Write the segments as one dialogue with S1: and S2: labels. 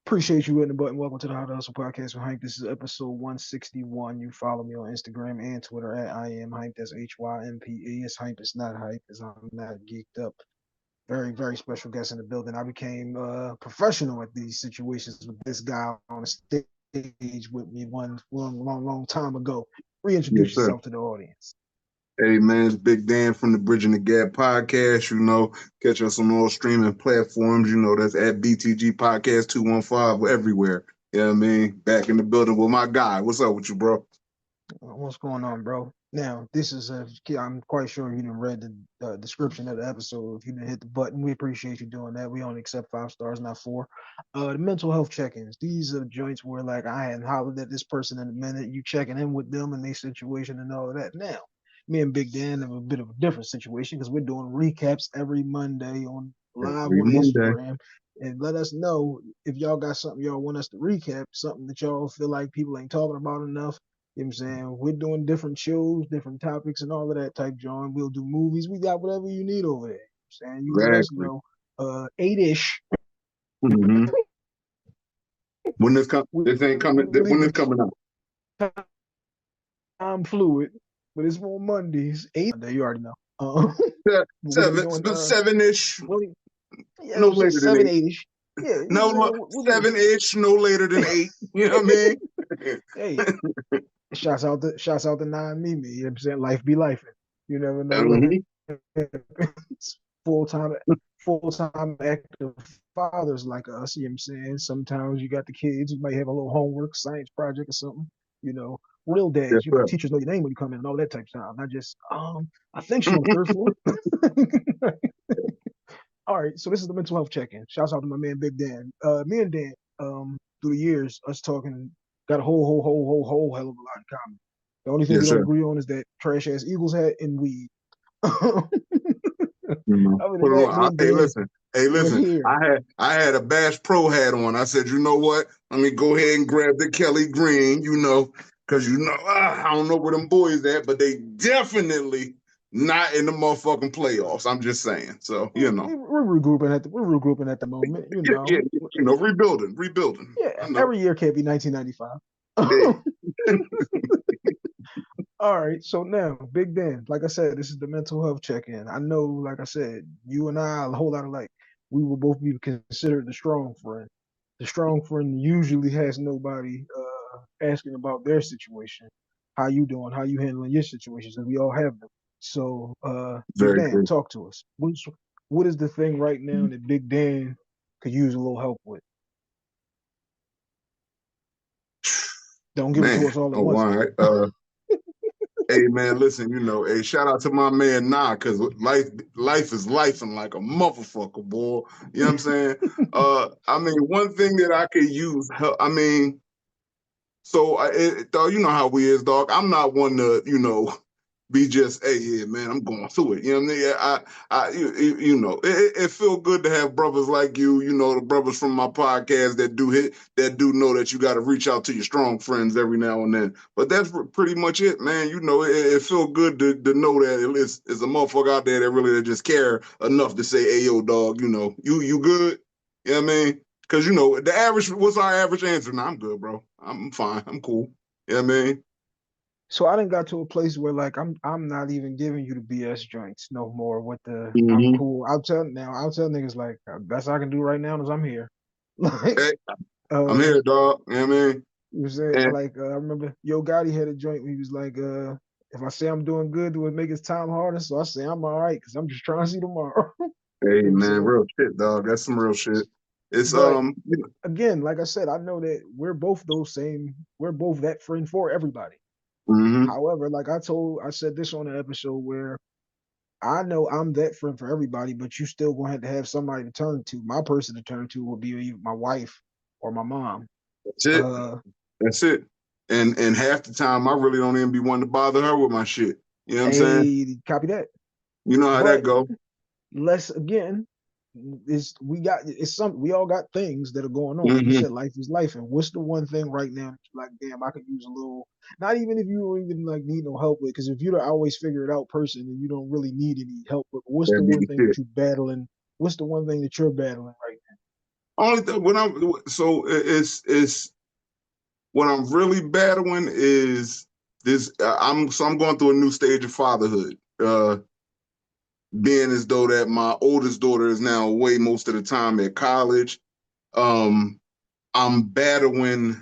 S1: Appreciate you hitting the button. Welcome to the How to Hustle Podcast with Hank. This is episode 161. You follow me on Instagram and Twitter at I am Hank. That's HYMPE. It's Hank. It's not hype because I'm not geeked up. Very, very special guest in the building. I became professional at these situations with this guy on the stage with me one long time ago.
S2: Yes,
S1: Reintroduce
S2: sir.
S1: yourself to the audience.
S2: Hey, man, it's Big Dan from the Bridging the Gap podcast. Catch us on all streaming platforms. That's at BTG Podcast 215 everywhere. You know what I mean? Back in the building with my guy. What's up with you, bro?
S1: What's going on, bro? Now, this is a. I'm quite sure you didn't read the description of the episode. If you didn't hit the button, we appreciate you doing that. We only accept 5 stars, not four. The mental health check-ins. These are joints where like I hadn't hollered at this person in a minute. You checking in with them and their situation and all of that. Now, me and Big Dan have a bit of a different situation because we're doing recaps every Monday on live
S2: Every
S1: on
S2: Monday.
S1: Instagram. And let us know if y'all got something y'all want us to recap, something that y'all feel like people ain't talking about enough. You know what I'm saying? We're doing different shows, different topics, and all of that type, John. We'll do movies. We got whatever you need over there. You know what I'm saying? You let us
S2: Exactly.
S1: know. 8-ish.
S2: hmm When
S1: We
S2: this ain't coming. When
S1: leave
S2: this
S1: it
S2: coming out?
S1: time fluid, but it's more Mondays. 8 Monday, you already know. We're gonna be
S2: Seven,
S1: doing
S2: 7-ish.
S1: really, yeah,
S2: No later than
S1: seven,
S2: 8.
S1: 8-ish. Yeah, you know what I'm
S2: No,
S1: saying? We'll do
S2: 7-ish. No later than 8. You know what I mean?
S1: hey, shouts out to nine Mimi. You know what I'm saying? Life be life. You never know what
S2: Mhm.
S1: happens. Full-time full-time active fathers like us, you know what I'm saying? Sometimes you got the kids, you might have a little homework, science project or something, you know. Real
S2: Yes,
S1: dads,
S2: sir.
S1: teachers know your name when you come in and all that type of stuff. Not just I think she's on the third floor. All right, so this is the mental health check-in. Shouts out to my man Big Dan. Me and Dan, through the years, us talking, got a whole hell of a lot in common. The only thing we
S2: Yes,
S1: don't
S2: sir.
S1: agree on is that trash ass Eagles hat and weed. Other than
S2: Put it
S1: that, me
S2: on.
S1: and
S2: Hey,
S1: Dan,
S2: listen. Hey,
S1: we're
S2: listen.
S1: here.
S2: I had a Bash Pro hat on. I said, you know what? Let me go ahead and grab the Kelly Green. Because I don't know where them boys at, but they definitely not in the motherfucking playoffs. I'm just saying. So
S1: We're regrouping at the moment, you
S2: yeah, yeah,
S1: know.
S2: rebuilding.
S1: Yeah,
S2: I know.
S1: every year can't be 1995.
S2: Hey,
S1: All right, so now, Big Dan, like I said, this is the mental health check-in. I know, like I said, you and I, a whole lot of like, we will both be considered the strong friend. The strong friend usually has nobody asking about their situation, how you doing, how you handling your situations, and we all have them. So, Big
S2: very
S1: Dan,
S2: true.
S1: talk to us. What is the thing right now that Big Dan could use a little help with? Don't give it to
S2: Man.
S1: us all at
S2: Oh,
S1: once,
S2: all
S1: though.
S2: right. Hey man, listen, hey, shout out to my man Nah, cause life is life and like a motherfucker, boy. You know what I'm saying? I mean, one thing that I could use, I mean, dog, you know how we is, dog. I'm not one to, be just, hey, yeah, man, I'm going through it. You know what I mean? It feel good to have brothers like you, the brothers from my podcast that do know that you got to reach out to your strong friends every now and then. But that's pretty much it, man. It feel good to know that it's a motherfucker out there that really just care enough to say, hey, yo, dog, you good? You know what I mean? Because, what's our average answer? Nah, I'm good, bro. I'm fine. I'm cool. You know what I mean?
S1: So I done got to a place where like I'm not even giving you the BS joints no more with the I'm
S2: Mm-hmm.
S1: cool. I'll tell niggas like best I can do right now is I'm here. Like
S2: Hey, I'm
S1: uh
S2: here, dog. You know what I mean?
S1: you said
S2: And
S1: like I remember Yo Gotti had a joint where he was like if I say I'm doing good, do it make his time harder? So I say I'm all right because I'm just trying to see tomorrow. You
S2: hey,
S1: know what I'm
S2: man,
S1: saying?
S2: real shit, dog. That's some real shit. It's
S1: But again, like I said, I know that we're both that friend for everybody.
S2: mm-hmm.
S1: However, like I said this on an episode where I know I'm that friend for everybody, but you still gonna have to have somebody to turn to. My person to turn to would be either my wife or my mom.
S2: That's it.
S1: Uh,
S2: That's it. And half the time, I really don't even be wanting to bother her with my shit. You know what I'm saying?
S1: copy that.
S2: You know how that
S1: But
S2: go.
S1: let's again, is we all got things that are going on. Like you
S2: Mm-hmm.
S1: said, life is life. And what's the one thing right now? Like, damn, I could use a little. Not even if you don't even like need no help with, because if you're the always figure it out person, then you don't really need any help. But what's the
S2: That be
S1: one
S2: the
S1: thing
S2: shit.
S1: that you battling? What's the one thing that you're battling right now?
S2: Only when I'm so it's what I'm really battling is this. I'm going through a new stage of fatherhood. Being as though that my oldest daughter is now away most of the time at college. Um, I'm battling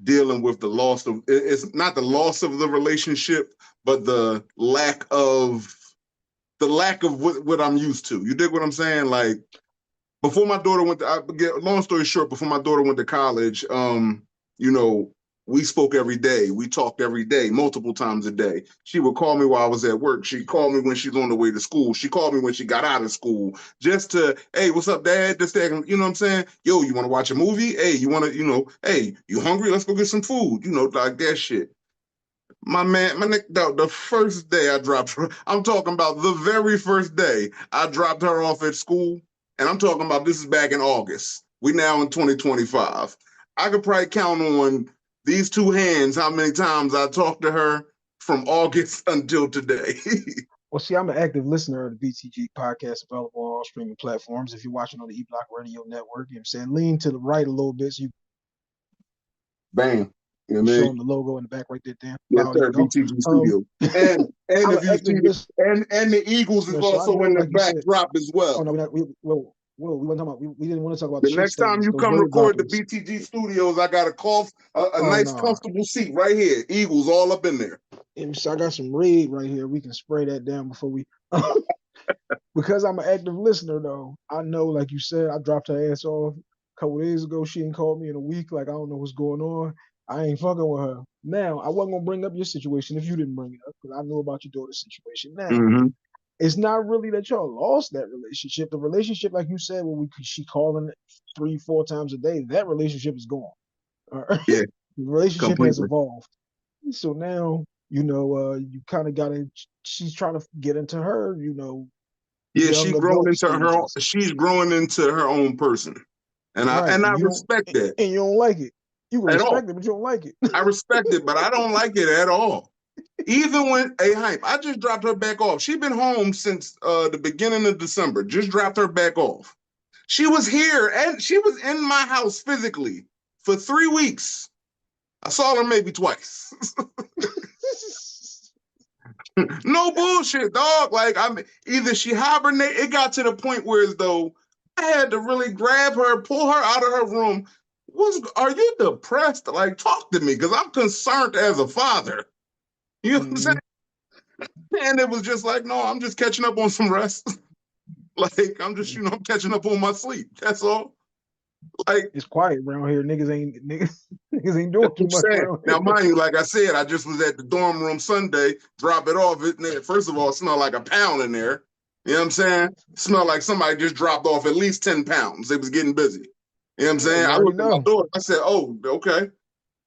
S2: dealing with the loss of it's not the loss of the relationship, but the lack of what I'm used to. You dig what I'm saying? Like before my daughter went to long story short, before my daughter went to college, you know, we spoke every day. We talked every day, multiple times a day. She would call me while I was at work. She called me when she's on the way to school. She called me when she got out of school. Just to, hey, what's up, Dad? Just that, you know what I'm saying? Yo, you want to watch a movie? Hey, you want to, hey, you hungry? Let's go get some food. Like that shit. My man, the first day I dropped her, I'm talking about the very first day I dropped her off at school, and I'm talking about this is back in August. We now in 2025. I could probably count on these two hands how many times I talked to her from August until today.
S1: Well, see, I'm an active listener of the BTG podcast available on all streaming platforms. If you're watching on the E Block Radio Network, you know what I'm saying? Lean to the right a little bit so you
S2: Bam. You know
S1: can
S2: what I
S1: show
S2: mean?
S1: them the logo in the back right there. Damn.
S2: Yes,
S1: Wow, there
S2: sir.
S1: you go.
S2: BTG
S1: Um,
S2: Studio. And
S1: I'm an
S2: if you
S1: active
S2: see
S1: listener,
S2: and the Eagles is
S1: so I
S2: also
S1: know,
S2: in the
S1: like you said,
S2: backdrop as
S1: oh
S2: well.
S1: no, we weren't talking about, we didn't want to talk about the
S2: The
S1: shit
S2: next time
S1: stains,
S2: you
S1: those
S2: come
S1: bird
S2: record the
S1: droppings.
S2: BTG studios, I got a
S1: Oh
S2: nice
S1: no.
S2: comfortable seat right here. Eagles all up in there.
S1: And so I got some raid right here. We can spray that down before we because I'm an active listener though. I know, like you said, I dropped her ass off a couple days ago. She ain't called me in a week. Like I don't know what's going on. I ain't fucking with her. Now I wasn't gonna bring up your situation if you didn't bring it up because I know about your daughter's situation. Now
S2: Mm-hmm.
S1: it's not really that y'all lost that relationship. The relationship, like you said, when she calling 3, 4 times a day, that relationship is gone. All right?
S2: Yeah,
S1: The relationship has
S2: completely.
S1: evolved. So now, you kind of got to, she's trying to get into her,
S2: Yeah,
S1: young adult stages.
S2: she's growing into her own person. And I
S1: Right.
S2: and
S1: And
S2: I
S1: you don't,
S2: respect that
S1: and you don't like it. You can
S2: at all.
S1: respect it, but you don't like it.
S2: I respect it, but I don't like it at all. Even when hype, I just dropped her back off. She's been home since the beginning of December. Just dropped her back off. She was here and she was in my house physically for 3 weeks. I saw her maybe twice. No bullshit, dog. Like either she hibernate. It got to the point where as though I had to really grab her, pull her out of her room. Are you depressed? Like, talk to me, because I'm concerned as a father. You know what I'm saying?
S1: Mhm.
S2: And it was just like, no, I'm just catching up on some rest. Like, I'm just, I'm catching up on my sleep. That's all. Like,
S1: It's quiet around here. Niggas ain't doing
S2: that's
S1: too
S2: what
S1: much
S2: I'm saying.
S1: around
S2: Now,
S1: here.
S2: mind you, like I said, I just was at the dorm room Sunday, drop it off. First of all, it smelled like a pound in there. You know what I'm saying? It smelled like somebody just dropped off at least 10 pounds. It was getting busy. You know what I'm
S1: Yeah,
S2: saying?
S1: you
S2: I
S1: already
S2: looked at my
S1: know.
S2: daughter. I said, oh, okay.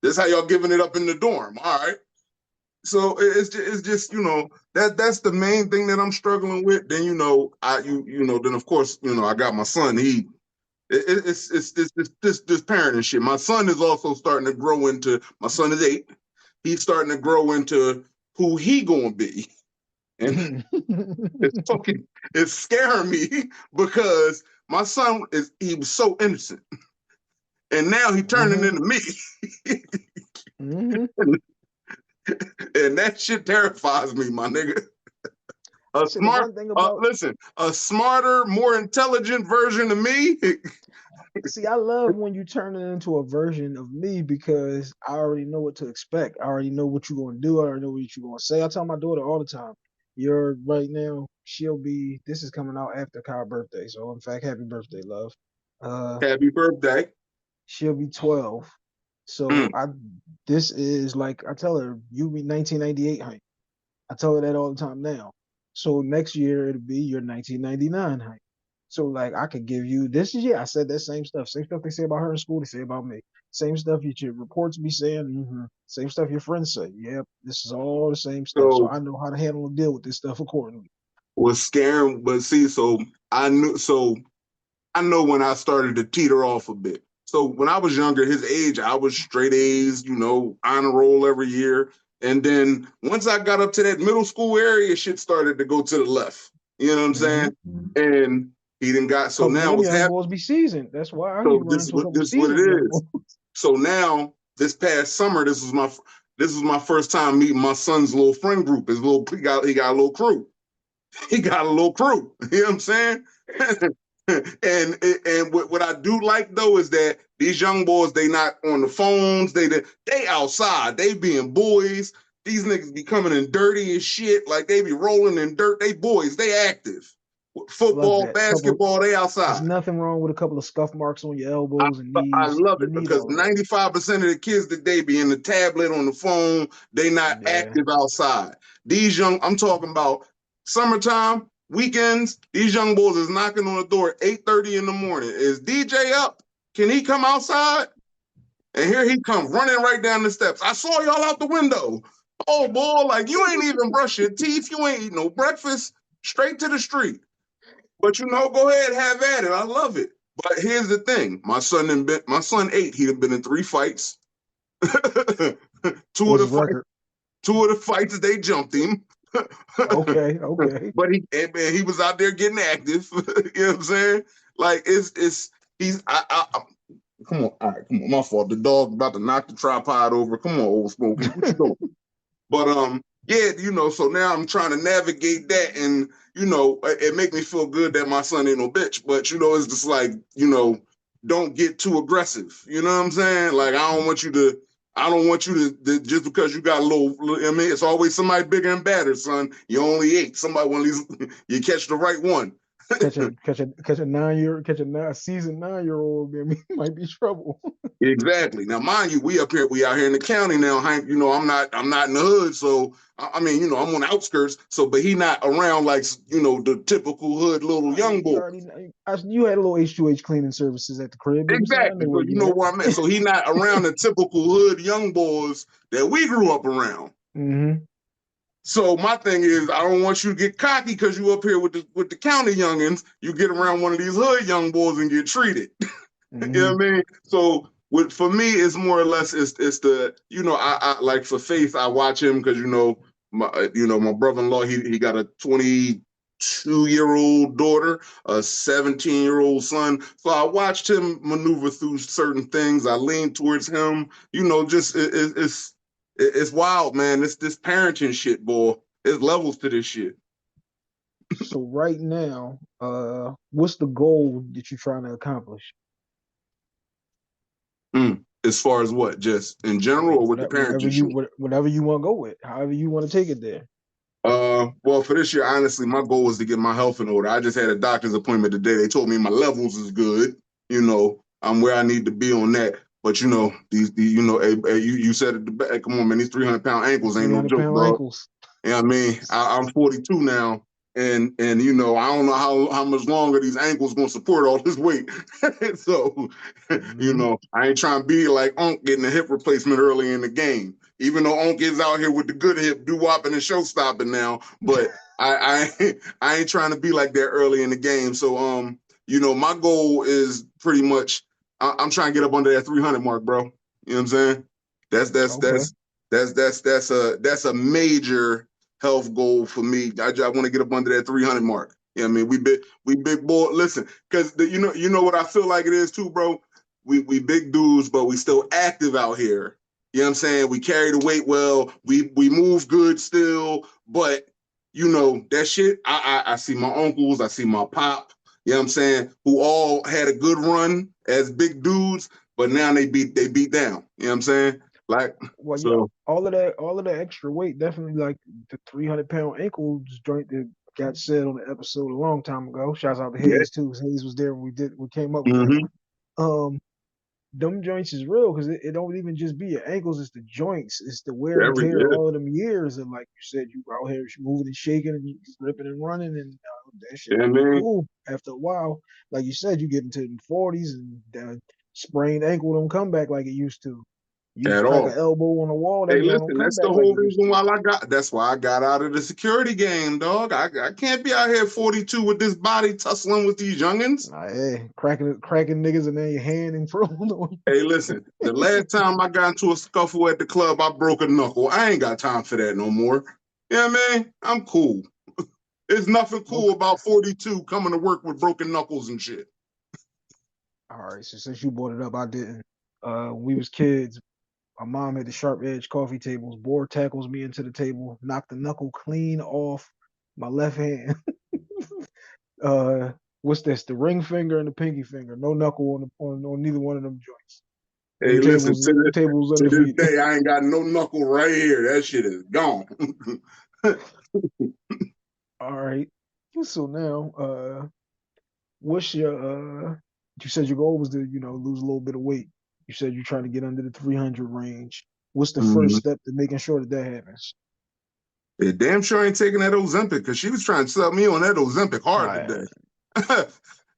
S2: This how y'all giving it up in the dorm. All right. So it's just that's the main thing that I'm struggling with. Then then of course I got my son. It's this parenting shit. My son is also starting to grow into. My son is 8. He's starting to grow into who he gonna be, and it's fucking it's scaring me because my son he was so innocent, and now he turning
S1: Hmm.
S2: into me,
S1: Hmm.
S2: and that shit terrifies me, my nigga. A
S1: So the
S2: smart,
S1: one thing about
S2: listen, a smarter, more intelligent version of me.
S1: See, I love when you turn it into a version of me because I already know what to expect. I already know what you're gonna do. I already know what you're gonna say. I tell my daughter all the time, you're right now, this is coming out after Kyle's birthday. So in fact, happy birthday, love. Uh
S2: Happy birthday.
S1: she'll be 12. So
S2: Mm.
S1: this is like I tell her, you be 1998 height. I tell her that all the time now. So next year it'll be your 1999 height. So like I could give you this is I said that same stuff. Same stuff they say about her in school, they say about me. Same stuff your reports be saying. Same stuff your friends say. Yep, this is all the same stuff. So
S2: So
S1: I know how to handle and deal with this stuff accordingly.
S2: was scaring, but see, so I know when I started to teeter off a bit. So when I was younger, his age, I was straight A's, honor roll every year. And then once I got up to that middle school area, shit started to go to the left. You know what I'm
S1: Hmm.
S2: saying? And He didn't got, so
S1: Couple of
S2: now
S1: them
S2: what's
S1: young
S2: happening?
S1: boys be seasoned. That's why I
S2: So
S1: run into a couple
S2: this is what it
S1: seasoned young boys.
S2: is. So now this past summer, this was my first time meeting my son's little friend group. He got a little crew. He got a little crew. You know what I'm saying? and what I do like though is that these young boys, they not on the phones. They outside. They being boys. These niggas be coming in dirty as shit. Like they be rolling in dirt. They boys. They active.
S1: Love
S2: Football,
S1: that. Couple.
S2: basketball. They
S1: There's
S2: outside.
S1: nothing wrong with a couple of scuff marks on your
S2: I,
S1: elbows and
S2: I
S1: knees.
S2: love
S1: You
S2: it
S1: need
S2: because
S1: all of that.
S2: 95% of the kids today be in the tablet on the phone. They not
S1: Yeah.
S2: active outside. I'm talking about summertime, weekends. These young boys is knocking on the door at 8:30 in the morning. Is DJ up? Can he come outside? And here he come running right down the steps. I saw y'all out the window. Oh boy, like you ain't even brush your teeth. You ain't eat no breakfast. Straight to the street. But go ahead, have at it. I love it. But here's the thing: my son 8. He'd have been in 3 fights. two of
S1: What's
S2: the
S1: his
S2: fights,
S1: record?
S2: they jumped him.
S1: Okay. Okay.
S2: But he was out there getting active. You know what I'm saying? Like he's come on, all right, come on, my fault. The dog about to knock the tripod over. Come on, old Smokey, what you doing? But yeah, so now I'm trying to navigate that, and it make me feel good that my son ain't no bitch. But it's just like don't get too aggressive. You know what I'm saying? Like I don't want you to just because you got a little. I mean, it's always somebody bigger and badder, son. You only 8. Somebody one of these, you catch the right one.
S1: Catch a seasoned 9-year-old, then we might be trouble.
S2: Exactly. Now, mind you, we out here in the county now. Hank, I'm not in the hood, so I mean, I'm on the outskirts. So, but he not around like the typical hood little young
S1: You
S2: boy.
S1: already know. You had a little H2H cleaning services at the crib. So I
S2: Exactly.
S1: know
S2: So
S1: where
S2: you
S1: you
S2: know
S1: at.
S2: where I'm at. So he not around the typical hood young boys that we grew up around.
S1: Mm-hmm.
S2: So my thing is, I don't want you to get cocky because you up here with the county youngins. You get around one of these hood young boys and get treated.
S1: Mm-hmm.
S2: You know what I mean? So for me, it's more or less it's the I like for Faith. I watch him because my brother-in-law he got a 22-year-old daughter, a 17-year-old son. So I watched him maneuver through certain things. I lean towards him. Just it's wild, man. It's this parenting shit, boy. There's levels to this shit.
S1: So right now, what's the goal that you're trying to accomplish?
S2: As far as what, just in general or with the parenting shit?
S1: Whatever you want to go with, however you want to take it there.
S2: Well, for this year, honestly, my goal was to get my health in order. I just had a doctor's appointment today. They told me my levels is good. I'm where I need to be on that. But you said it. Come on, man, these 300-pound ankles ain't no
S1: 300
S2: joke,
S1: pound
S2: dog.
S1: ankles.
S2: Yeah, I mean, I'm 42 now, and I don't know how much longer these ankles gonna support all this weight. So, I ain't trying to be like Unc getting a hip replacement early in the game. Even though Unc is out here with the good hip, doo-wopping and show-stopping now, but I ain't trying to be like that early in the game. So, my goal is pretty much I'm trying to get up under that 300 mark, bro. You know what I'm saying?
S1: Okay.
S2: That's a major health goal for me. I want to get up under that 300 mark. Yeah, I mean, we big boy. Listen, because you know what I feel like it is too, bro. We big dudes, but we still active out here. You know what I'm saying? We carry the weight well. We move good still, but that shit. I see my uncles. I see my pop. You know what I'm saying? Who all had a good run as big dudes, but now they beat down. You know what I'm saying? Like,
S1: Well, yeah,
S2: so
S1: all of that extra weight, definitely like the 300-pound ankle joint that got said on the episode a long time ago. Shouts out to
S2: yeah.
S1: Hayes too. Hayes was there when we came up with
S2: Mm-hmm.
S1: that. Them joints is real because it don't even just be your ankles, it's the joints, it's the wear and tear,
S2: Yeah.
S1: all of them years. And like you said, you out here moving and shaking and you ripping and running, and that shit
S2: Yeah,
S1: don't be
S2: man.
S1: cool. After a while, like you said, you get into the 40s and the sprained ankle don't come back like it used to. You
S2: At
S1: crack an
S2: all.
S1: elbow on the wall, that
S2: Hey,
S1: joint don't
S2: listen,
S1: come
S2: that's the
S1: back like
S2: whole
S1: it used
S2: reason
S1: to.
S2: why that's why I got out of the security game, dog. I can't be out here 42 with this body tussling with these youngins.
S1: Hey, cracking niggas and then your hand and throw.
S2: Hey, listen, the last time I got into a scuffle at the club, I broke a knuckle. I ain't got time for that no more. You know what I mean? I'm cool. There's nothing cool
S1: Okay.
S2: about 42 coming to work with broken knuckles and shit.
S1: All right. So since you brought it up, I didn't. When we was kids, my mom had the sharp edge coffee tables. Board tackles me into the table, knocked the knuckle clean off my left hand. uh, what's this? The ring finger and the pinky finger. No knuckle on neither one of them joints.
S2: Hey, listen,
S1: Them tables
S2: to this
S1: undefeated.
S2: day, I ain't got no knuckle right here. That shit is gone.
S1: All right. So now, what's your you said your goal was to, lose a little bit of weight. You said you're trying to get under the 300 range. What's the first
S2: Mhm.
S1: step to making sure that that happens?
S2: Yeah, damn sure ain't taking that Ozempic because she was trying to sell me on that Ozempic hard
S1: Nah,
S2: today.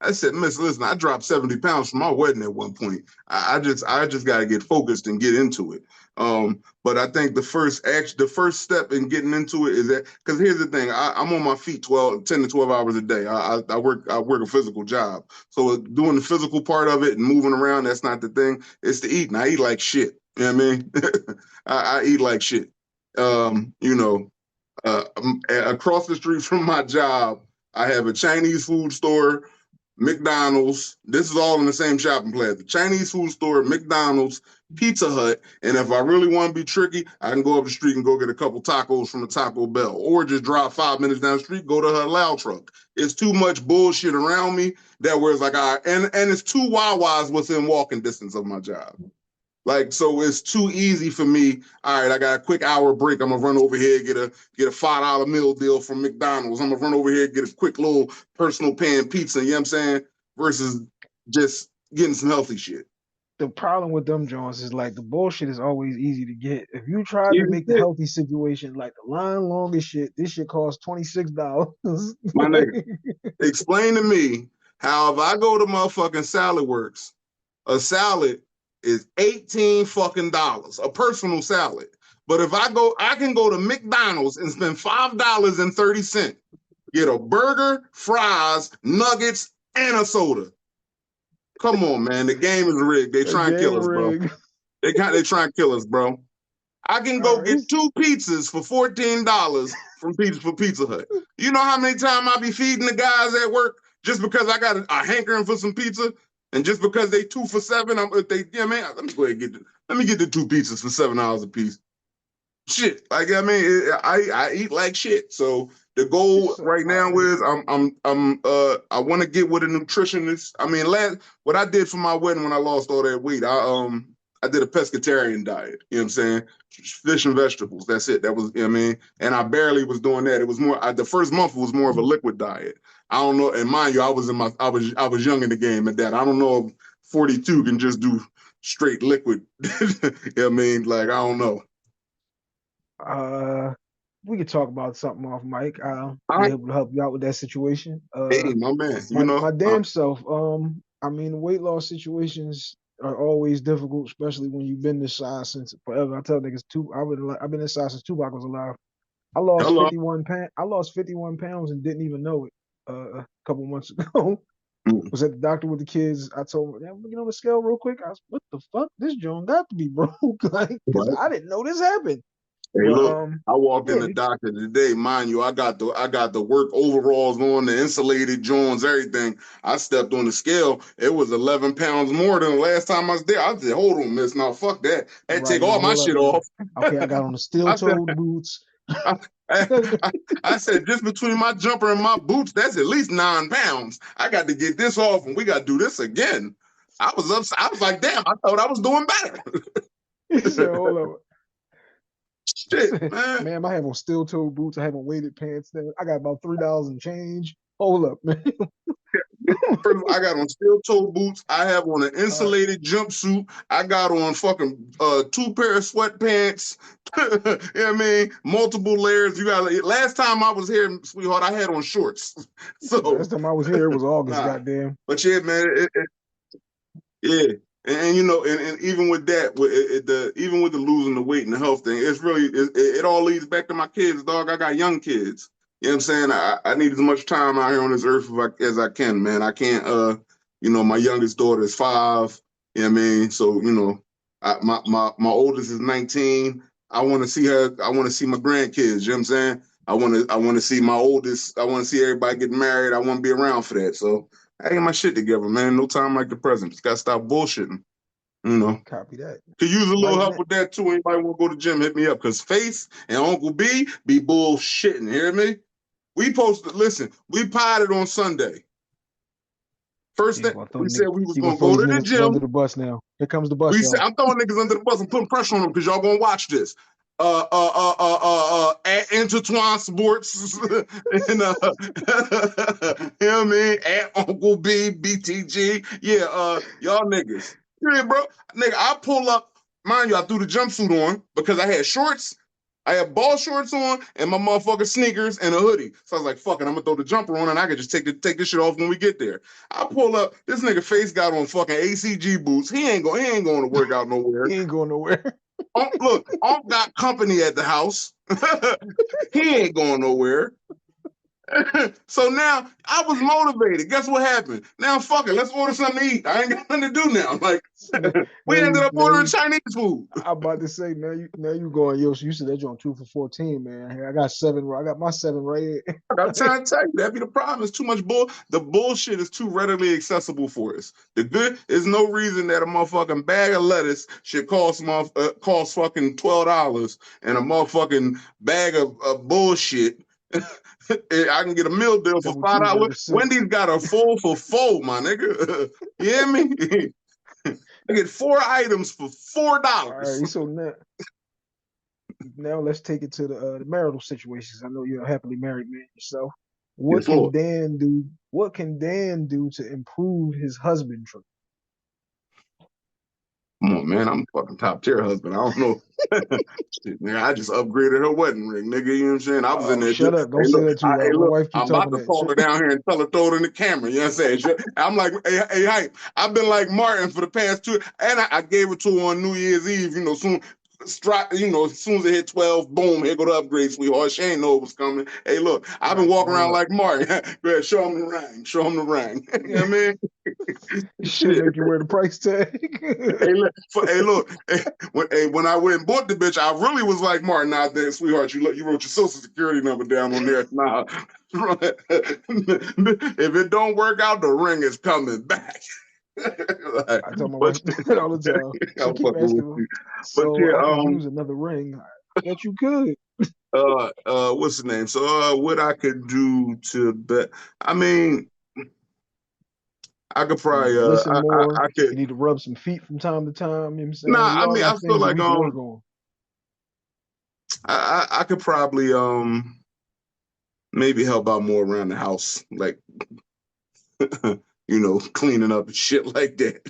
S2: I said, Miss, listen, I dropped 70 pounds from my wedding at one point. I just got to get focused and get into it. But I think the first step in getting into it is that, because here's the thing, I'm on my feet 10 to 12 hours a day. I work a physical job. So doing the physical part of it and moving around, that's not the thing. It's the eating. I eat like shit. You know what I mean? I eat like shit. You know, across the street from my job, I have a Chinese food store, McDonald's. This is all in the same shopping plaza. Chinese food store, McDonald's, Pizza Hut, and if I really want to be tricky, I can go up the street and go get a couple tacos from the Taco Bell, or just drive 5 minutes down the street, go to her Lao truck. It's too much bullshit around me that where it's like and it's two Wawas within walking distance of my job. Like, so it's too easy for me. All right, I got a quick hour break. I'm gonna run over here, get a $5 meal deal from McDonald's. I'm gonna run over here, get a quick little personal pan pizza, you know what I'm saying? Versus just getting some healthy shit.
S1: The problem with them Jones is like the bullshit is always easy to get. If you tried to
S2: Easy
S1: make the
S2: shit.
S1: healthy situation like the line long as shit, this shit costs $26.
S2: My nigga, explain to me how if I go to motherfucking Salad Works, a salad is 18 fucking dollars, a personal salad. But if I can go to McDonald's and spend $5.30, get a burger, fries, nuggets, and a soda. Come on, man. The game is rigged. They
S1: A
S2: try and kill
S1: game
S2: us, bro.
S1: rig.
S2: They try and kill us, bro. I can
S1: All
S2: go
S1: right.
S2: get two pizzas for $14 from Pizza Hut. You know how many times I be feeding the guys at work just because I got a hankering for some pizza, and just because they 2 for $7, man, let me go ahead and let me get the two pizzas for $7 a piece. Shit, like I mean, I eat like shit. So the goal
S1: So,
S2: right
S1: all
S2: now
S1: right.
S2: is I want to get with a nutritionist. I mean, what I did for my wedding when I lost all that weight, I did a pescatarian diet. You know what I'm saying? Fish and vegetables. That's it. That was, you know what I mean? And I barely was doing that. It was more. The first month was more of a liquid diet. I don't know. And mind you, I was young in the game at that. I don't know if 42 can just do straight liquid. You know what I mean? Like I don't know.
S1: We could talk about something off mic. I'll be
S2: I
S1: able to help you out with that situation.
S2: Hey, my man,
S1: My damn self. I mean, the weight loss situations are always difficult, especially when you've been this size since forever. I tell niggas I've been this size since Tupac was alive. I lost
S2: hello.
S1: 51 pounds. I lost 51 pounds and didn't even know it. A couple months ago,
S2: Mm.
S1: was at the doctor with the kids. I told him, "Yeah, get on the scale real quick." I was, what the fuck? This joint got to be broke, like, because
S2: Right.
S1: I didn't know this happened.
S2: Hey,
S1: But
S2: look, I walked in
S1: yeah,
S2: the doctor today. Mind you, I got the work overalls on, the insulated joints, everything. I stepped on the scale. It was 11 pounds more than the last time I was there. I said, hold on, miss. Now fuck that. I had to
S1: right
S2: take
S1: now,
S2: all my
S1: hold up
S2: shit
S1: now.
S2: off.
S1: Okay, I got on the
S2: I said,
S1: steel-toed boots.
S2: I, I, I said, just between my jumper and my boots, that's at least 9 pounds. I got to get this off, and we got to do this again. I was upset. I was like, damn, I thought I was doing
S1: He said,
S2: better.
S1: hold up. He
S2: Shit,
S1: said,
S2: man.
S1: "Ma'am, I have on steel-toed boots. I have on weighted pants. I got about $3 and change. Hold up, man."
S2: First of all, I got on steel toe boots. I have on an
S1: All right,
S2: insulated jumpsuit. I got on fucking 2 pair of sweatpants. You know what I mean? Multiple layers. You got last time I was here, sweetheart, I had on shorts. So
S1: last time I was here, it was August.
S2: nah.
S1: Goddamn.
S2: But yeah, man, yeah. And you know, and even with that, even with the losing the weight and the health thing, it's really it all leads back to my kids, dog. I got young kids. You know what I'm saying? I need as much time out here on this earth as I can, man. I can't my youngest daughter is 5. You know what I mean? So, my oldest is 19. I want to see her, I want to see my grandkids, you know what I'm saying? I want to see my oldest. I want to see everybody get married. I want to be around for that. So I get my shit together, man. No time like the present. Just gotta stop bullshitting. You know.
S1: Copy that.
S2: Could use a little
S1: Right
S2: help
S1: now,
S2: with that too. Anybody want to go to the gym? Hit me up. Cause Face and Uncle B be bullshitting. Hear me? We posted. Listen, we potted on Sunday. First
S1: he's
S2: thing
S1: gonna throw
S2: we
S1: niggas.
S2: said we was
S1: He gonna
S2: gonna
S1: throw
S2: go
S1: these
S2: to the
S1: niggas
S2: gym.
S1: under the bus now. Here comes the bus,
S2: We said
S1: y'all.
S2: I'm throwing niggas under the bus and putting pressure on them because y'all gonna watch this. At Intertwine Sports and you know what I mean? At Uncle B, BTG. Yeah, y'all niggas. Yeah, bro. Nigga, I pull up, mind you, I threw the jumpsuit on because I had shorts. I had ball shorts on and my motherfucking sneakers and a hoodie. So I was like, fuck it, I'm gonna throw the jumper on and I could just take this shit off when we get there. I pull up, this nigga Face got on fucking ACG boots. He ain't going to work out nowhere.
S1: He ain't going nowhere.
S2: Look, Unc got company at the house. He ain't going nowhere. So now I was motivated. Guess what happened? Now fuck it, let's order something to eat. I ain't got nothing to do now. Like we ended up ordering Chinese food.
S1: I'm about to say now you going, yo, so you said that you're on 2 for 14, man. Here, I got 7. I got my 7 right here.
S2: I'm trying to tell you, that be the problem. It's too much bull. The bullshit is too readily accessible for us. The good is no reason that a motherfucking bag of lettuce should cost fucking $12 and a motherfucking bag of bullshit. I can get a meal deal for
S1: Double
S2: $5.
S1: cheeseburger 6.
S2: Wendy's got a full for $4, my nigga. You hear me? I get 4 items for $4.
S1: All right, so now let's take it to the marital situations. I know you're a happily married man yourself.
S2: Yes, Lord.
S1: What can Dan do to improve his husbandry?
S2: Come on, man. I'm a fucking top tier husband. I don't know. Shit, nigga, I just upgraded her wedding ring, nigga. You know what I'm saying? I was in
S1: Oh,
S2: there
S1: shut
S2: just,
S1: up! Don't say that too
S2: hey,
S1: loud. My
S2: look,
S1: wife keep
S2: I'm about
S1: talking
S2: to
S1: that
S2: call her
S1: shit.
S2: down here and tell her throw it in the camera. You know what I'm saying? I'm like, hey, hype. I've been like Martin for the past 2, and I gave it to her on New Year's Eve. You know, as soon as it hit 12, boom, here go the upgrade, sweetheart. She ain't know it was coming. Hey, look, I've been
S1: Right,
S2: walking
S1: hold
S2: around
S1: up.
S2: like Martin. Go ahead, show him the ring. Show him the ring. You know what I mean?
S1: Shit
S2: Shit.
S1: make you wear the price tag.
S2: When I went and bought the bitch, I really was like Martin out there, sweetheart. You wrote your social security number down on there. Nah, if it don't work out, the ring is coming back. Like,
S1: I tell my
S2: but
S1: wife that all the time. She
S2: I'm
S1: keep
S2: fucking with
S1: asking me,
S2: you. But
S1: so
S2: yeah,
S1: I could use another ring. I bet you could.
S2: what's the name? So, what I could do to bet? I mean, I could
S1: You need
S2: probably,
S1: to listen more.
S2: I could.
S1: You need to rub some feet from time to time. You know what I'm saying?
S2: Nah,
S1: We
S2: I
S1: all
S2: mean, I
S1: got
S2: feel
S1: things that
S2: like
S1: we can work on.
S2: I could probably maybe help out more around the house, like cleaning up and shit like that.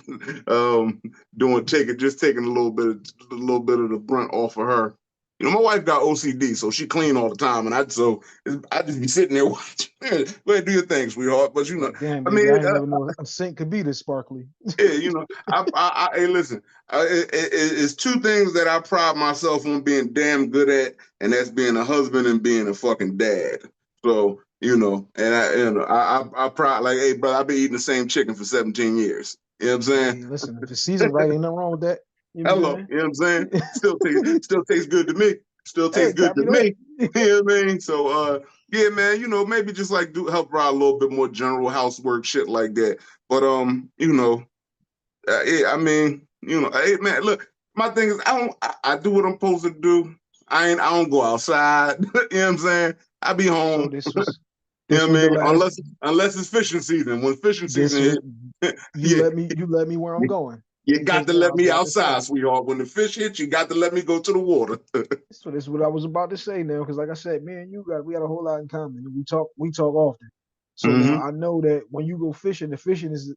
S2: Taking a little bit of the brunt off of her. You know, my wife got OCD, so she clean all the time, and I just be sitting there watching. Go ahead, do your thing, sweetheart. But
S1: Like, damn,
S2: I
S1: baby,
S2: mean,
S1: I ain't never know a sink could be this sparkly.
S2: yeah, hey, listen, it's 2 things that I pride myself on being damn good at, and that's being a husband and being a fucking dad. So, I pride, like, hey, bro, I've been eating the same chicken for 17 years. You know what I'm saying?
S1: Hey, listen, if it's seasoned right, ain't nothing wrong with that. You know what
S2: Hello,
S1: I'm
S2: you know what I'm saying?
S1: saying?
S2: Still tastes good to me. Still tastes
S1: Hey,
S2: good to
S1: copy that.
S2: me. You know what I mean? So, yeah, man, maybe just like help her out a little bit more general housework, shit like that. But yeah, I mean, hey man, look, my thing is I do what I'm supposed to do. I don't go outside. You know what I'm saying? I be
S1: So
S2: home.
S1: this was
S2: You know
S1: this
S2: what
S1: was
S2: I
S1: the
S2: mean?
S1: last.
S2: Unless it's fishing season. When fishing
S1: This
S2: season
S1: was
S2: hit, yeah,
S1: you let me where I'm going.
S2: you
S1: You
S2: got
S1: take
S2: to
S1: me where I
S2: let
S1: was
S2: me
S1: about to say.
S2: outside, sweetheart. When the fish hit, you got to let me go to the water.
S1: So this is what I was about to say now, because like I said, me and you we got a whole lot in common. We talk often. So now
S2: Mm-hmm.
S1: I know that when you go fishing, the fishing is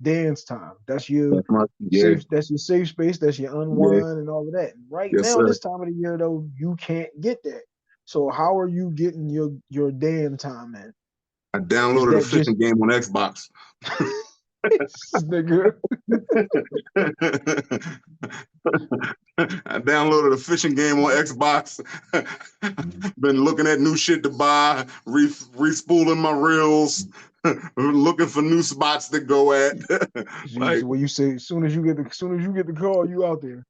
S1: dance time. That's your
S2: Yeah,
S1: safe space. That's your
S2: yeah,
S1: unwind and all of that. And right
S2: yes,
S1: now,
S2: sir.
S1: this time of the year though, you can't get that. So how are you getting your damn time in?
S2: I
S1: Is
S2: downloaded a
S1: that just
S2: fishing game on Xbox.
S1: nigga?
S2: I downloaded a fishing game on Xbox. Been looking at new shit to buy, respooling my reels, looking for new spots to go at. Like,
S1: So when you say as soon as you get the call, you out there.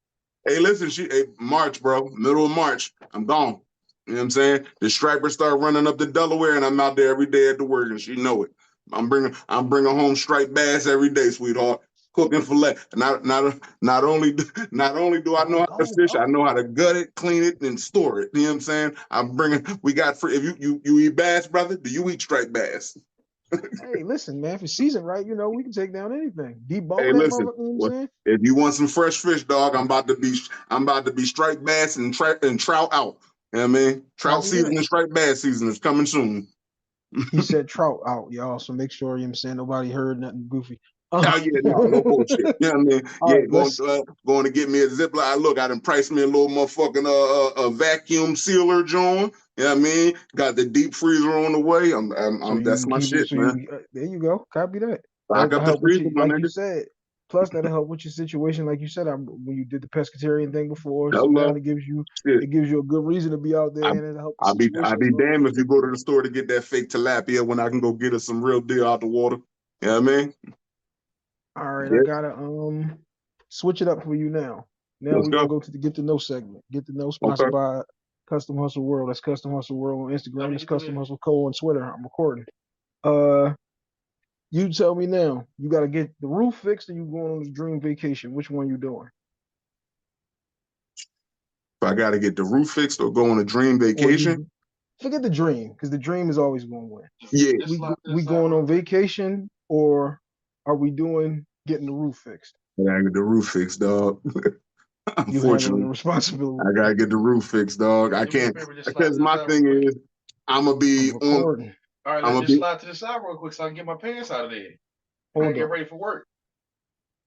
S2: hey, listen, March, bro, middle of March, I'm gone. You know what I'm saying? The striper start running up to Delaware, and I'm out there every day at the work, and she know it. I'm bringing home striped bass every day, sweetheart. Cooking fillet. Not only do I know how to fish, I know how to gut it, clean it, and store it. You know what I'm saying? I'm bringing. We got free. If you eat bass, brother, do you eat striped bass?
S1: Hey, listen, man, if it's season right, we can take down anything.
S2: Hey,
S1: Debone that
S2: listen.
S1: motherfucker, you know what I'm
S2: Well,
S1: saying?
S2: if you want some fresh fish, dog, I'm about to be striped bass and trout out. You know what I mean? Trout
S1: Copy
S2: season
S1: that.
S2: and striped bass season is coming soon.
S1: He said trout out, y'all. So make sure, you know what I'm saying, nobody heard nothing goofy.
S2: Oh yeah, no bullshit. You know what I mean?
S1: All
S2: Yeah,
S1: right,
S2: going to get me a Ziploc. Look, I done priced me a little motherfucking a vacuum sealer, John. You know what I mean? Got the deep freezer on the way.
S1: so you
S2: That's
S1: can
S2: my
S1: keep it.
S2: shit,
S1: So
S2: man.
S1: there you go. Copy that.
S2: Lock
S1: That'll
S2: up the
S1: help with
S2: freezer,
S1: you,
S2: my
S1: like you
S2: nigga.
S1: said. Plus, that'll help with your situation, like you said. When you did the pescatarian thing before, so now
S2: Hello,
S1: it gives you
S2: shit.
S1: a good reason to be out there,
S2: I
S1: and it'll help the
S2: I'll be I'll
S1: situation as
S2: be
S1: well.
S2: damned if you go to the store to get that fake tilapia when I can go get us some real deal out the water. You know what I mean?
S1: All right, I
S2: Yeah,
S1: gotta switch it up for you now. Now
S2: let's
S1: we're gonna
S2: go.
S1: go to the Get to Know segment. Get to Know,
S2: Okay.
S1: sponsored by Custom Hustle World. That's Custom Hustle World on Instagram. That's Custom Hustle Co on Twitter. I'm recording. Uh, you tell me now. You gotta get the roof fixed, or you going on this dream vacation? Which one you doing?
S2: If I got to get the roof fixed or go on a dream
S1: Or
S2: vacation,
S1: you forget the dream, because the dream is always gonna win.
S2: yeah,
S1: We going on vacation, or are we doing getting the roof fixed?
S2: I gotta get the roof fixed, dog.
S1: You handling the
S2: Unfortunately.
S1: responsibility.
S2: I gotta get the roof fixed, dog. I can't because my thing is I'm gonna
S1: I'm
S2: be on.
S1: recording.
S3: All right,
S2: I'm
S3: let's
S2: gonna
S3: just
S2: be.
S3: slide to the side real quick so I can get my pants out of there. I gotta
S1: Hold
S3: get
S1: on.
S3: ready for work.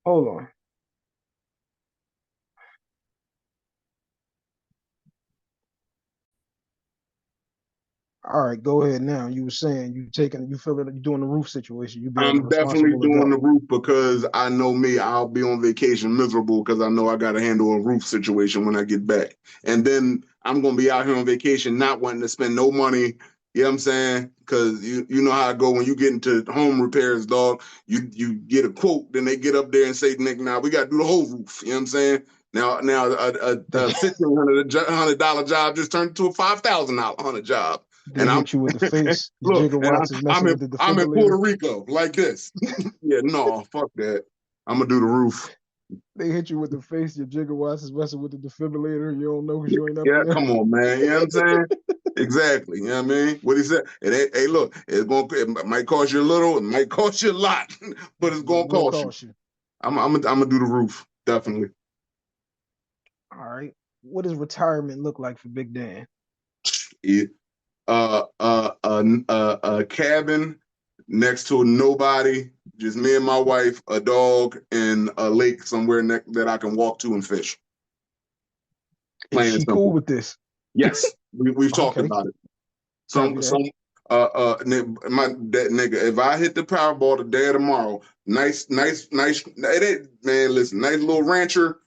S1: Hold on. All right, go ahead now. You were saying you feel that you're doing the roof situation. You being a
S2: I'm definitely
S1: responsible
S2: doing the
S1: adult.
S2: roof because I know me. I'll be on vacation miserable because I know I got to handle a roof situation when I get back, and then I'm gonna be out here on vacation not wanting to spend no money. You know what I'm saying? Because you know how I go when you get into home repairs, dog. You get a quote, then they get up there and say, "Nick, now we got to do the whole roof." You know what I'm saying? Now a
S1: They
S2: $1,500 job just turned into a $5,000 job.
S1: they
S2: And I'm
S1: hit you with the face. The
S2: look, and
S1: gigawatts is
S2: I'm
S1: messing
S2: in
S1: with the
S2: I'm in Puerto
S1: defibrillator.
S2: Rico like this. Yeah, no, fuck that. I'm gonna do the roof.
S1: They hit you with the face. Your gigawatts is messing with the defibrillator. You don't know because you ain't up
S2: Yeah,
S1: there.
S2: come on, man. You know what I'm saying? Exactly. You know what I mean? What he said. Hey, look, it might cost you a little, it might cost you a lot, but it's
S1: But it
S2: gonna
S1: will
S2: cost you.
S1: cost you.
S2: I'm gonna do the roof, definitely.
S1: All right. What does retirement look like for Big Dan?
S2: Yeah. A cabin next to nobody, just me and my wife, a dog, and a lake somewhere that I can walk to and fish.
S1: Is
S2: Plain and
S1: she cool
S2: simple.
S1: with this?
S2: Yes, we've talked
S1: Okay.
S2: about it.
S1: Copy
S2: Some
S1: that.
S2: my that nigga. If I hit the Powerball today or tomorrow, nice. It ain't, man. Listen, nice little rancher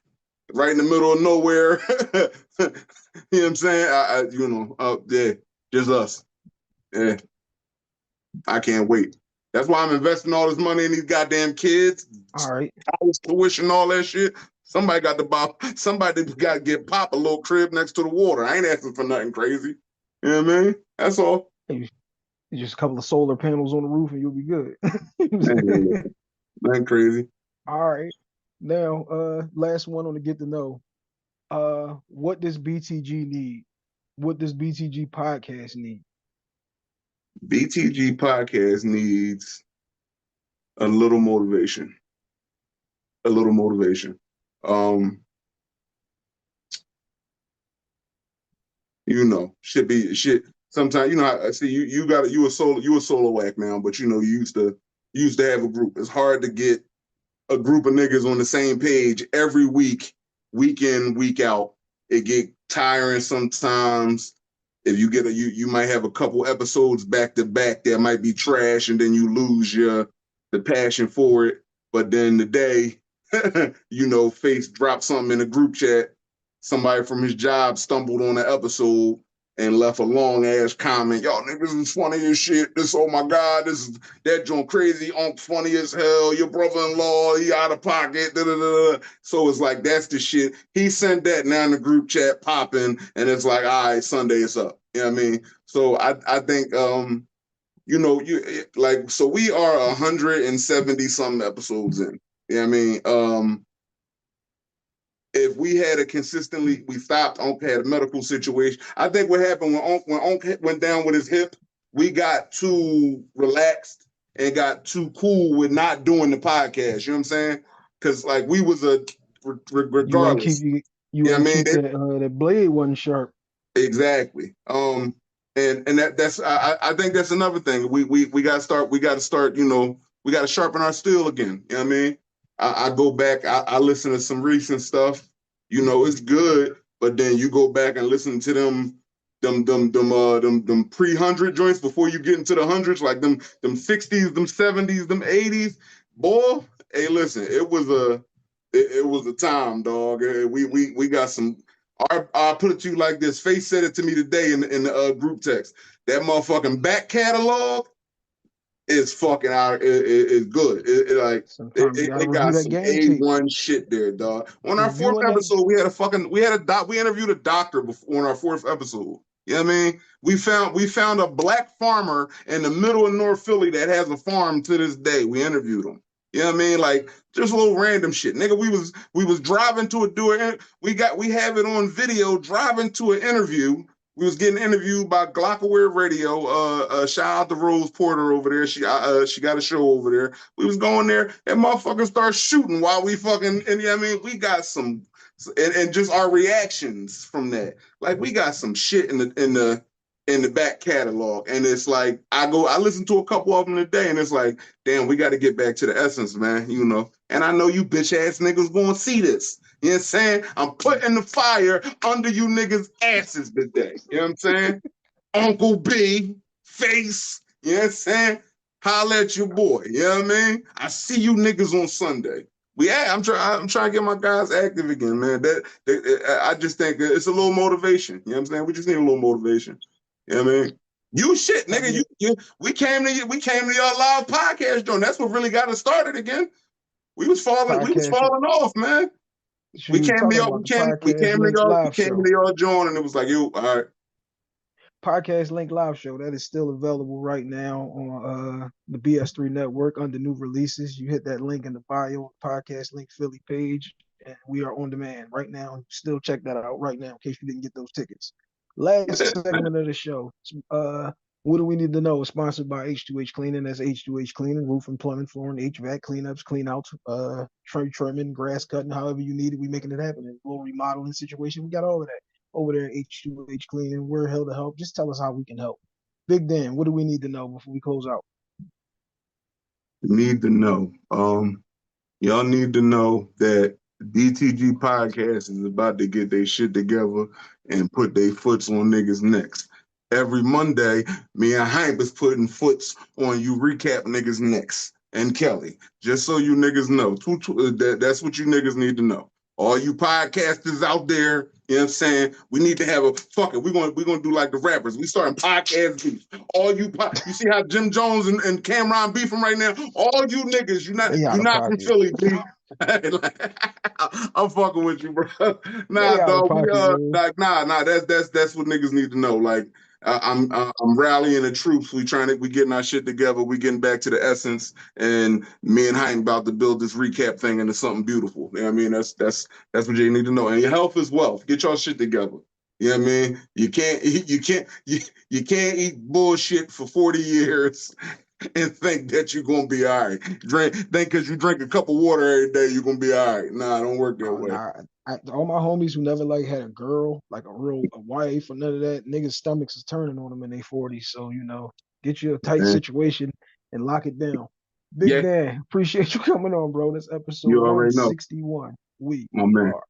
S2: right in the middle of nowhere. You know what I'm saying? Yeah, just us. Yeah, I can't wait. That's why I'm investing all this money in these goddamn kids,
S1: All right.
S2: college tuition, all that shit. Somebody got to buy. Somebody got to get Pop a little crib next to the water. I ain't asking for nothing crazy. You know what I mean? That's all.
S1: Hey, just a couple of solar panels on the roof and you'll be good.
S2: Man, nothing crazy.
S1: All right. Now, last one on the get to know. What does BTG need? What does BTG podcast need?
S2: BTG podcast needs a little motivation. A little motivation. Um, should be shit. Sometimes I see you a solo act now, but you used to have a group. It's hard to get a group of niggas on the same page every week, week in, week out. It get tiring sometimes. If you get you might have a couple episodes back to back that might be trash, and then you lose the passion for it. But then the day, Face dropped something in a group chat. Somebody from his job stumbled on an episode and left a long ass comment. Y'all niggas is funny as shit. Oh my God, this is that joint crazy, funny as hell. Your brother-in-law, he out of pocket. Da, da, da. So it's like that's the shit. He sent that now in the group chat popping, and it's like, all right, Sunday it's up. You know what I mean? So I think you know, so we are 170 some episodes in. You know what I mean? If we had a consistently, we stopped, Unc had a medical situation. I think what happened when Unc went down with his hip, we got too relaxed and got too cool with not doing the podcast. You know what I'm saying? Because like we was
S1: You ain't keep
S2: regardless.
S1: you
S2: Yeah, I
S1: ain't
S2: mean,
S1: keep that blade wasn't sharp.
S2: exactly. And that's I think that's another thing. We got to start. You know, we got to sharpen our steel again. You know what I mean? I go back. I listen to some recent stuff. You know, it's good, but then you go back and listen to them pre-hundred joints before you get into the hundreds, like them 60s, them 70s, them 80s. Boy, hey, listen, it was a time, dog. We got some. I'll put it to you like this. Face said it to me today in the group text. That motherfucking back catalog is fucking out. Is good.
S1: Sometimes you gotta
S2: It
S1: review
S2: got
S1: that
S2: some
S1: game tape.
S2: A1 shit there, dog. On our fourth
S1: Reviewing that
S2: episode, we interviewed a doctor before on our fourth episode. You know what I mean? We found a black farmer in the middle of North Philly that has a farm to this day. We interviewed him. You know what I mean? Like just a little random shit. Nigga, we was driving to we have it on video driving to an interview. We was getting interviewed by Glockaware Radio. Shout out to Rose Porter over there. She got a show over there. We was going there, and motherfuckers start shooting while we fucking. And yeah, I mean, we got some, and just our reactions from that. Like we got some shit in the back catalog, and it's like I listen to a couple of them today, and it's like, damn, we got to get back to the essence, man. You know, and I know you bitch ass niggas gonna see this. You know what I'm saying? I'm putting the fire under you niggas' asses today. You know what I'm saying? Uncle B, face, you know what I'm saying? Holla at your boy. You know what I mean? I see you niggas on Sunday. I'm trying to get my guys active again, man. I just think it's a little motivation. You know what I'm saying? We just need a little motivation. You know what I mean? You shit, nigga. We came to your live podcast, John. That's what really got us started again. We was falling off, man. We
S1: talking
S2: came
S1: about the Podcast Links live show.
S2: to y'all join, and it was like, yo, all right.
S1: Podcast Link live show that is still available right now on the BS3 network under new releases. You hit that link in the bio, Podcast Link Philly page, and we are on demand right now. Still check that out right now in case you didn't get those tickets. Last segment of the show. What do we need to know? Sponsored by H2H Cleaning. That's H2H Cleaning, roof and plumbing, flooring, HVAC, cleanups, cleanouts, tree trimming, grass cutting, however you need it. We making it happen. A little remodeling situation. We got all of that over there at H2H Cleaning. We're here to help. Just tell us how we can help. Big Dan, what do we need to know before we close out?
S2: Need to know. Y'all need to know that DTG Podcast is about to get their shit together and put their foots on niggas' necks. Every Monday, me and Hype is putting foots on you recap niggas' necks. And Kelly, just so you niggas know, that's what you niggas need to know. All you podcasters out there, you know what I'm saying? We need to have a fuck it. We're gonna do like the rappers. We starting podcast beef. All you see how Jim Jones and Cameron beefing right now? All you niggas, you're not from Philly, B. I'm fucking with you, bro. Nah, dog. That's what niggas need to know. Like, I'm rallying the troops. We getting our shit together. We getting back to the essence. And me and Hyden about to build this recap thing into something beautiful. You know what I mean? That's what you need to know. And your health is wealth. Get your shit together. You know what I mean? You can't eat bullshit for 40 years and think that you're gonna be all right. Think because you drink a cup of water every day, you're gonna be all right. Nah, don't work that way.
S1: Nah, all my homies who never like had a girl, like a wife or none of that, niggas' stomachs is turning on them in their 40s. So, get you a tight situation and lock it down. Big Dan, appreciate you coming on, bro. This episode
S2: You already know.
S1: 161. We
S2: My man.
S1: are